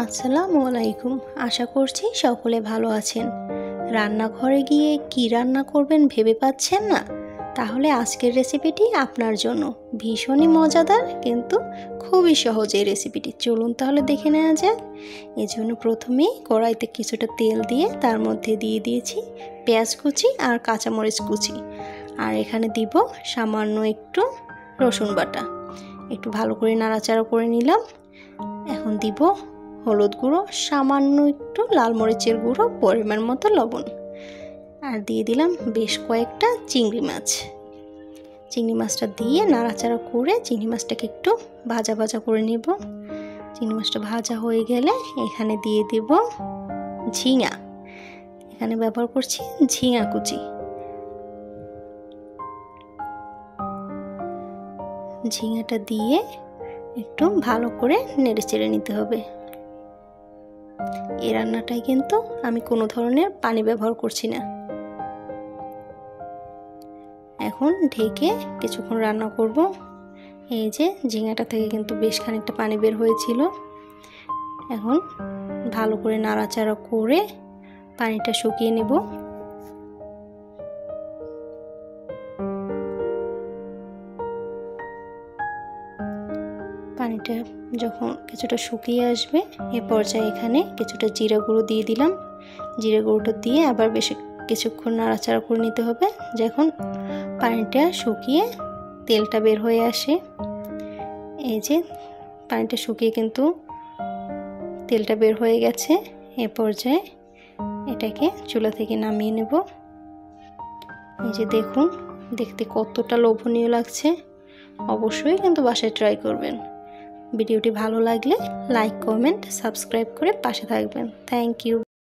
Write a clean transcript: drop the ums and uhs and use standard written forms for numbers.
আসসালামু আলাইকুম। আশা করছি সকলে ভালো আছেন। রান্নাঘরে গিয়ে কি রান্না করবেন ভেবে পাচ্ছেন না? তাহলে আজকের রেসিপিটি আপনার জন্য ভীষণই মজাদার, কিন্তু খুবই সহজ এই রেসিপিটি। চলুন তাহলে দেখে নেওয়া যাক। এজন্য প্রথমেই কড়াইতে কিছুটা তেল দিয়ে তার মধ্যে দিয়ে দিয়েছি পেঁয়াজ কুচি আর কাঁচামরিচ কুচি, আর এখানে দিব সামান্য একটু রসুন বাটা। একটু ভালো করে নাড়াচাড়া করে নিলাম। এখন দিব হলুদ গুঁড়ো, সামান্য একটু লাল মরিচের গুঁড়ো, পরিমাণ মতো লবণ, আর দিয়ে দিলাম বেশ কয়েকটা চিংড়ি মাছ। চিংড়ি মাছটা দিয়ে নাড়াচাড়া করে চিংড়ি মাছটাকে একটু ভাজা ভাজা করে নেব। চিংড়ি মাছটা ভাজা হয়ে গেলে এখানে দিয়ে দেব ঝিঙা। এখানে ব্যবহার করছি ঝিঙা কুচি। ঝিঙাটা দিয়ে একটু ভালো করে নেড়ে চেড়ে নিতে হবে। এই রান্নাটায় কিন্তু আমি কোনো ধরনের পানি ব্যবহার করছি না। এখন ঢেকে কিছুক্ষণ রান্না করব। এই যে ঝিঙাটা থেকে কিন্তু বেশ খানিকটা পানি বের হয়েছিল। এখন ভালো করে নাড়াচাড়া করে পানিটা শুকিয়ে নেব। পানিটা যখন কিছুটা শুকিয়ে আসবে, এ পর্যায়ে এখানে কিছুটা জিরা গুঁড়ো দিয়ে দিলাম। জিরা গুঁড়োটা দিয়ে আবার বেশ কিছুক্ষণ নাড়াচাড়া করে নিতে হবে, যখন পানিটা শুকিয়ে তেলটা বের হয়ে আসে। এই যে পানিটা শুকিয়ে কিন্তু তেলটা বের হয়ে গেছে। এ পর্যায়ে এটাকে চুলা থেকে নামিয়ে নেব। এই যে দেখুন, দেখতে কতটা লোভনীয় লাগছে। অবশ্যই কিন্তু বাসায় ট্রাই করবেন। ভিডিওটি ভালো লাগলে লাইক, কমেন্ট, সাবস্ক্রাইব করে পাশে থাকবেন। Thank you.